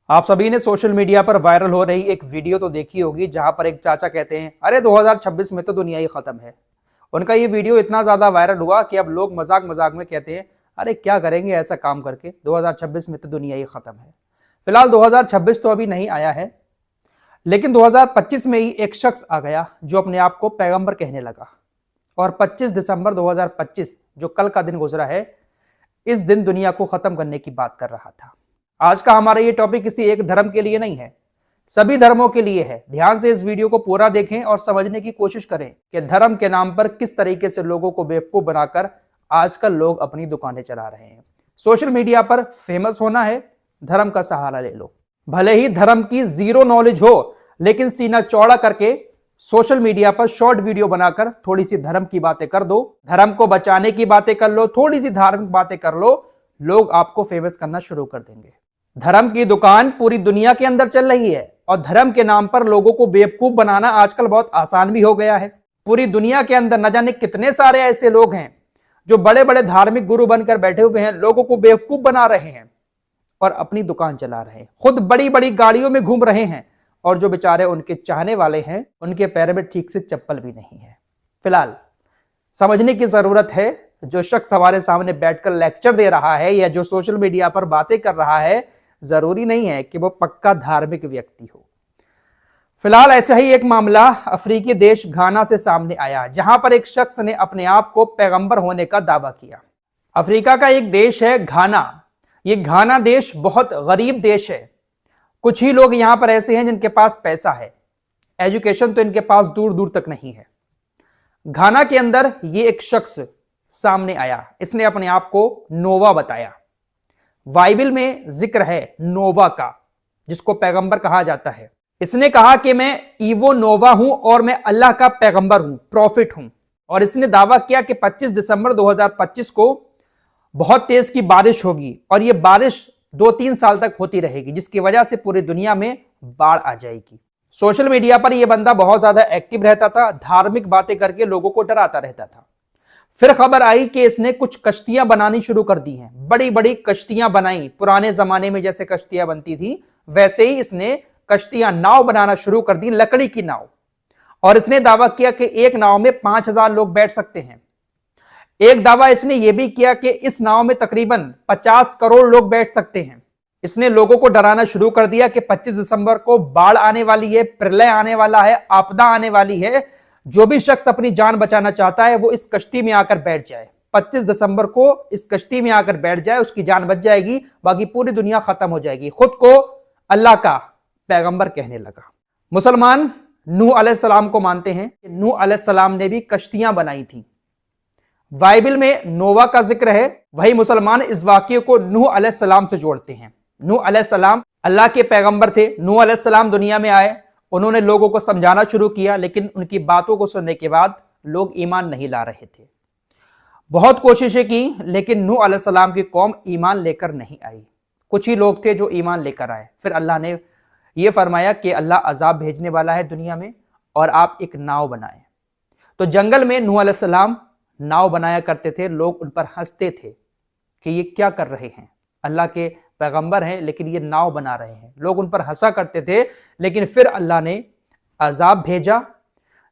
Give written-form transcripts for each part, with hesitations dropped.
आप सभी ने सोशल मीडिया पर वायरल हो रही एक वीडियो तो देखी होगी, जहां पर एक चाचा कहते हैं अरे 2026 में तो दुनिया ही खत्म है। उनका ये वीडियो इतना ज्यादा वायरल हुआ कि अब लोग मजाक मजाक में कहते हैं अरे क्या करेंगे ऐसा काम करके, 2026 में तो दुनिया ही खत्म है। फिलहाल 2026 तो अभी नहीं आया है, लेकिन 2025 में ही एक शख्स आ गया जो अपने आप को पैगंबर कहने लगा। और 25 दिसंबर 2025 जो कल का दिन गुजरा है, इस दिन दुनिया को खत्म करने की बात कर रहा था। आज का हमारा ये टॉपिक किसी एक धर्म के लिए नहीं है, सभी धर्मों के लिए है। ध्यान से इस वीडियो को पूरा देखें और समझने की कोशिश करें कि धर्म के नाम पर किस तरीके से लोगों को बेवकूफ बनाकर आजकल लोग अपनी दुकानें चला रहे हैं। सोशल मीडिया पर फेमस होना है, धर्म का सहारा ले लो। भले ही धर्म की जीरो नॉलेज हो, लेकिन सीना चौड़ा करके सोशल मीडिया पर शॉर्ट वीडियो बनाकर थोड़ी सी धर्म की बातें कर दो, धर्म को बचाने की बातें कर लो, थोड़ी सी धार्मिक बातें कर लो, लोग आपको फेमस करना शुरू कर देंगे। धर्म की दुकान पूरी दुनिया के अंदर चल रही है और धर्म के नाम पर लोगों को बेवकूफ बनाना आजकल बहुत आसान भी हो गया है। पूरी दुनिया के अंदर न जाने कितने सारे ऐसे लोग हैं जो बड़े बड़े धार्मिक गुरु बनकर बैठे हुए हैं, लोगों को बेवकूफ बना रहे हैं और अपनी दुकान चला रहे हैं, खुद बड़ी बड़ी गाड़ियों में घूम रहे हैं, और जो बेचारे उनके चाहने वाले हैं उनके पैर में ठीक से चप्पल भी नहीं है। फिलहाल समझने की जरूरत है, जो शख्स हमारे सामने बैठकर लेक्चर दे रहा है या जो सोशल मीडिया पर बातें कर रहा है, जरूरी नहीं है कि वो पक्का धार्मिक व्यक्ति हो। फिलहाल ऐसा ही एक मामला अफ्रीकी देश घाना से सामने आया, जहां पर एक शख्स ने अपने आप को पैगंबर होने का दावा किया। अफ्रीका का एक देश है घाना। ये घाना देश बहुत गरीब देश है। कुछ ही लोग यहां पर ऐसे हैं जिनके पास पैसा है, एजुकेशन तो इनके पास दूर दूर तक नहीं है। घाना के अंदर ये एक शख्स सामने आया, इसने अपने आप को नोवा बताया। बाइबल में जिक्र है नोवा का, जिसको पैगंबर कहा जाता है। इसने कहा कि मैं ईवो नोवा हूं और मैं अल्लाह का पैगंबर हूं, प्रॉफिट हूं। और इसने दावा किया कि 25 दिसंबर 2025 को बहुत तेज की बारिश होगी और यह बारिश 2-3 साल तक होती रहेगी, जिसकी वजह से पूरी दुनिया में बाढ़ आ जाएगी। सोशल मीडिया पर यह बंदा बहुत ज्यादा एक्टिव रहता था, धार्मिक बातें करके लोगों को डराता रहता था। फिर खबर आई कि इसने कुछ कश्तियां बनानी शुरू कर दी हैं, बड़ी बड़ी कश्तियां बनाई। पुराने जमाने में जैसे कश्तियां बनती थी वैसे ही इसने कश्तियां, नाव बनाना शुरू कर दी, लकड़ी की नाव। और इसने दावा किया कि एक नाव में 5000 लोग बैठ सकते हैं। एक दावा इसने यह भी किया कि इस नाव में तकरीबन 50 करोड़ लोग बैठ सकते हैं। इसने लोगों को डराना शुरू कर दिया कि 25 दिसंबर को बाढ़ आने वाली है, प्रलय आने वाला है, आपदा आने वाली है। जो भी शख्स अपनी जान बचाना चाहता है वो इस कश्ती में आकर बैठ जाए, 25 दिसंबर को इस कश्ती में आकर बैठ जाए, उसकी जान बच जाएगी, बाकी पूरी दुनिया खत्म हो जाएगी। खुद को अल्लाह का पैगंबर कहने लगा। मुसलमान नूह अलैहिस्सलाम को मानते हैं। नूह अलैहिस्सलाम ने भी कश्तियां बनाई थी। बाइबल में नोवा का जिक्र है, वही मुसलमान इस वाक्य को नूह अलैहिस्सलाम से जोड़ते हैं। नूह अलैहिस्सलाम अल्लाह के पैगंबर थे। नूह अलैहिस्सलाम दुनिया में आए, उन्होंने लोगों को समझाना शुरू किया, लेकिन उनकी बातों को सुनने के बाद लोग ईमान नहीं ला रहे थे। बहुत कोशिशें की, लेकिन नूह अलैहिस्सलाम की कौम ईमान लेकर नहीं आई। कुछ ही लोग थे जो ईमान लेकर आए। फिर अल्लाह ने यह फरमाया कि अल्लाह अजाब भेजने वाला है दुनिया में और आप एक नाव बनाएं। तो जंगल में नूह अलैहिस्सलाम नाव बनाया करते थे। लोग उन पर हंसते थे कि ये क्या कर रहे हैं, अल्लाह के पैगंबर हैं लेकिन ये नाव बना रहे हैं। लोग उन पर हंसा करते थे, लेकिन फिर अल्लाह ने अजाब भेजा।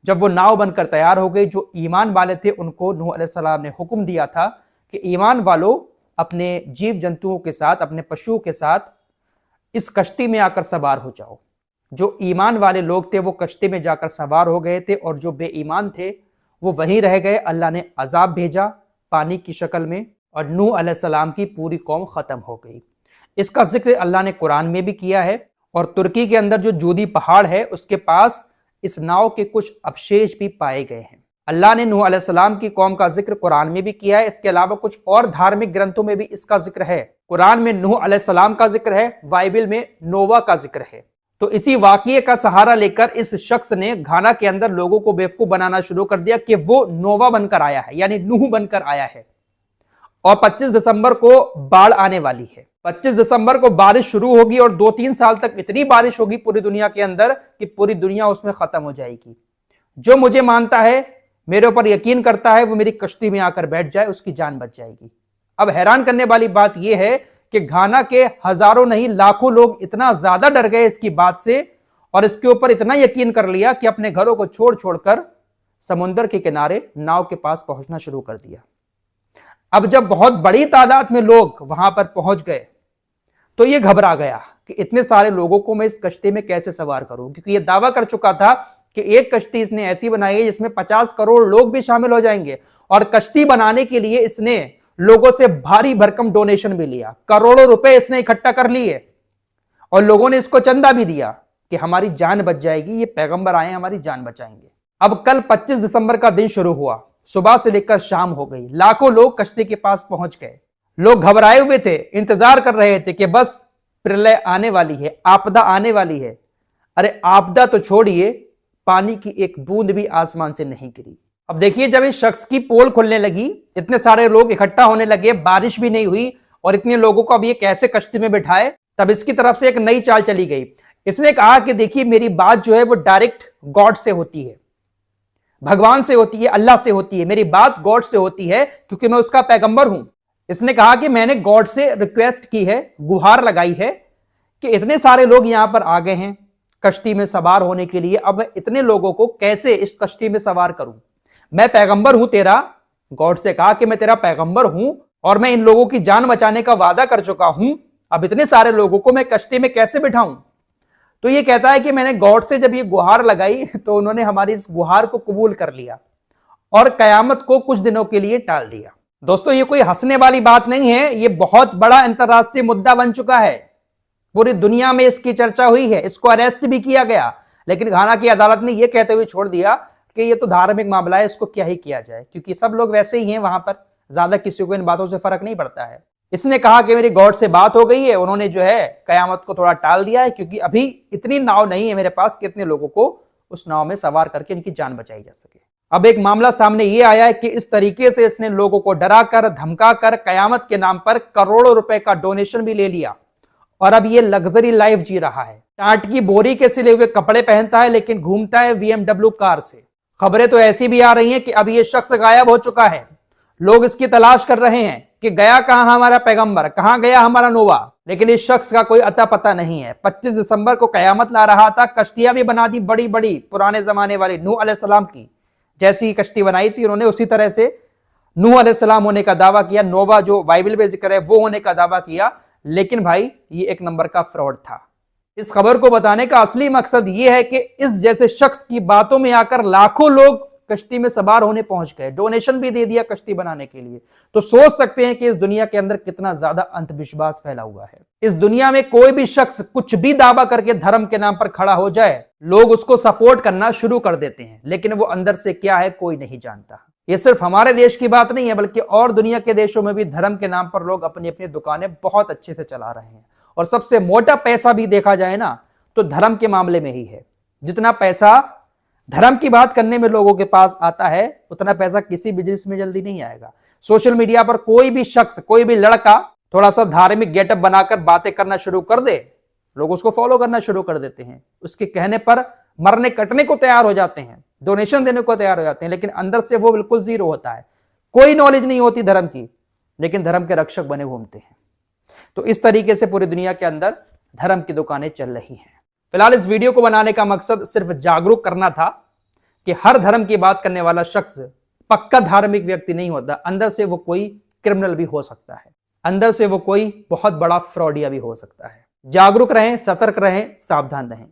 जब वो नाव बनकर तैयार हो गई, जो ईमान वाले थे उनको नूह अलैहिस्सलाम ने हुक्म दिया था कि ईमान वालों अपने जीव जंतुओं के साथ, अपने पशुओं के साथ इस कश्ती में आकर सवार हो जाओ। जो ईमान वाले लोग थे वो कश्ती में जाकर सवार हो गए थे और जो बेईमान थे वो वहीं रह गए। अल्लाह ने अजाब भेजा पानी की शक्ल में और नूह अलैहिस्सलाम की पूरी कौम खत्म हो गई। इसका जिक्र अल्लाह ने कुरान में भी किया है। और तुर्की के अंदर जो जूदी पहाड़ है उसके पास इस नाव के कुछ अवशेष भी पाए गए हैं। अल्लाह ने नूह अलैहिस्सलाम की कौम का जिक्र कुरान में भी किया है। इसके अलावा कुछ और धार्मिक ग्रंथों में भी इसका जिक्र है। कुरान में नूह अलैहिस्सलाम का जिक्र है, बाइबल में नोवा का जिक्र है। तो इसी वाकये का सहारा लेकर इस शख्स ने घाना के अंदर लोगों को बेवकूफ बनाना शुरू कर दिया कि वो नोवा बनकर आया है, यानी नूह बनकर आया है और 25 दिसंबर को बाढ़ आने वाली है। 25 दिसंबर को बारिश शुरू होगी और 2-3 साल तक इतनी बारिश होगी पूरी दुनिया के अंदर कि पूरी दुनिया उसमें खत्म हो जाएगी। जो मुझे मानता है, मेरे ऊपर यकीन करता है, वो मेरी कश्ती में आकर बैठ जाए, उसकी जान बच जाएगी। अब हैरान करने वाली बात यह है कि घाना के हजारों नहीं लाखों लोग इतना ज्यादा डर गए इसकी बात से और इसके ऊपर इतना यकीन कर लिया कि अपने घरों को छोड़ छोड़कर समुद्र के किनारे नाव के पास पहुंचना शुरू कर दिया। अब जब बहुत बड़ी तादाद में लोग वहां पर पहुंच गए तो ये घबरा गया कि इतने सारे लोगों को मैं इस कश्ती में कैसे सवार करूं, क्योंकि ये दावा कर चुका था कि एक कश्ती इसने ऐसी बनाई है जिसमें 50 करोड़ लोग भी शामिल हो जाएंगे और कश्ती बनाने के लिए इसने लोगों से भारी भरकम डोनेशन भी लिया, करोड़ों रुपए इसने इकट्ठा कर लिए और लोगों ने इसको चंदा भी दिया कि हमारी जान बच जाएगी, ये पैगंबर आए हमारी जान बचाएंगे। अब कल 25 दिसंबर का दिन शुरू हुआ, सुबह से लेकर शाम हो गई, लाखों लोग कश्ती के पास पहुंच गए। लोग घबराए हुए थे, इंतजार कर रहे थे कि बस प्रलय आने वाली है, आपदा आने वाली है। अरे आपदा तो छोड़िए, पानी की एक बूंद भी आसमान से नहीं गिरी। अब देखिए, जब इस शख्स की पोल खुलने लगी, इतने सारे लोग इकट्ठा होने लगे, बारिश भी नहीं हुई और इतने लोगों को अब ये कैसे कश्ती में बिठाए, तब इसकी तरफ से एक नई चाल चली गई। इसने कहा कि देखिए मेरी बात जो है वो डायरेक्ट गॉड से होती है, भगवान से होती है, अल्लाह से होती है, मेरी बात गॉड से होती है क्योंकि मैं उसका पैगंबर हूं। इसने कहा कि मैंने गॉड से रिक्वेस्ट की है, गुहार लगाई है कि इतने सारे लोग यहां पर आ गए हैं कश्ती में सवार होने के लिए, अब इतने लोगों को कैसे इस कश्ती में सवार करूं, मैं पैगंबर हूं तेरा। गॉड से कहा कि मैं तेरा पैगंबर हूं और मैं इन लोगों की जान बचाने का वादा कर चुका हूं, अब इतने सारे लोगों को मैं कश्ती में कैसे बिठाऊं। तो ये कहता है कि मैंने गॉड से जब ये गुहार लगाई तो उन्होंने हमारी इस गुहार को कबूल कर लिया और कयामत को कुछ दिनों के लिए टाल दिया। दोस्तों, ये कोई हंसने वाली बात नहीं है, ये बहुत बड़ा अंतरराष्ट्रीय मुद्दा बन चुका है, पूरी दुनिया में इसकी चर्चा हुई है, इसको अरेस्ट भी किया गया, लेकिन घाना की अदालत ने यह कहते हुए छोड़ दिया कि ये तो धार्मिक मामला है, इसको क्या ही किया जाए, क्योंकि सब लोग वैसे ही हैं वहां पर, ज्यादा किसी को इन बातों से फर्क नहीं पड़ता है। इसने कहा कि मेरी गॉड से बात हो गई है, उन्होंने जो है कयामत को थोड़ा टाल दिया है क्योंकि अभी इतनी नाव नहीं है मेरे पास कि इतने लोगों को उस नाव में सवार करके इनकी जान बचाई जा सके। अब एक मामला सामने ये आया है कि इस तरीके से इसने लोगों को डरा कर धमका कर कयामत के नाम पर करोड़ों रुपए का डोनेशन भी ले लिया और अब ये लग्जरी लाइफ जी रहा है। टाट की बोरी के सिले हुए कपड़े पहनता है लेकिन घूमता है BMW कार से। खबरें तो ऐसी भी आ रही हैं कि अब ये शख्स गायब हो चुका है, लोग इसकी तलाश कर रहे हैं कि गया कहां हमारा पैगंबर, कहां गया हमारा नोवा, लेकिन इस शख्स का कोई अता पता नहीं है। 25 दिसंबर को कयामत ला रहा था, कश्तियां भी बना दी बड़ी बड़ी, पुराने जमाने वाली नूह अलैहिस्सलाम की जैसी कश्ती बनाई थी उन्होंने, उसी तरह से नूह अलैहिस्सलाम होने का दावा किया, नोवा जो बाइबल में जिक्र है वो होने का दावा किया, लेकिन भाई ये एक नंबर का फ्रॉड था। इस खबर को बताने का असली मकसद ये है कि इस जैसे शख्स की बातों में आकर लाखों लोग कश्ती में सवार होने पहुंच गए, डोनेशन भी दे दिया कश्ती बनाने के लिए। तो सोच सकते हैं कि इस दुनिया के अंदर कितना ज्यादा अंधविश्वास फैला हुआ है। इस दुनिया में कोई भी शख्स कुछ भी दावा करके धर्म के नाम पर खड़ा हो जाए, लोग उसको सपोर्ट करना शुरू कर देते हैं, लेकिन वो अंदर से क्या है कोई नहीं जानता। ये सिर्फ हमारे देश की बात नहीं है, बल्कि और दुनिया के देशों में भी धर्म के नाम पर लोग अपनी अपनी दुकानें बहुत अच्छे से चला रहे हैं और सबसे मोटा पैसा भी देखा जाए ना तो धर्म के मामले में ही है। जितना पैसा धर्म की बात करने में लोगों के पास आता है उतना पैसा किसी बिजनेस में जल्दी नहीं आएगा। सोशल मीडिया पर कोई भी शख्स, कोई भी लड़का थोड़ा सा धार्मिक गेटअप बनाकर बातें करना शुरू कर दे, लोग उसको फॉलो करना शुरू कर देते हैं, उसके कहने पर मरने कटने को तैयार हो जाते हैं, डोनेशन देने को तैयार हो जाते हैं, लेकिन अंदर से वो बिल्कुल जीरो होता है, कोई नॉलेज नहीं होती धर्म की, लेकिन धर्म के रक्षक बने घूमते हैं। तो इस तरीके से पूरी दुनिया के अंदर धर्म की दुकानें चल रही हैं। फिलहाल इस वीडियो को बनाने का मकसद सिर्फ जागरूक करना था कि हर धर्म की बात करने वाला शख्स पक्का धार्मिक व्यक्ति नहीं होता, अंदर से वो कोई क्रिमिनल भी हो सकता है, अंदर से वो कोई बहुत बड़ा फ्रॉडिया भी हो सकता है। जागरूक रहें, सतर्क रहें, सावधान रहें।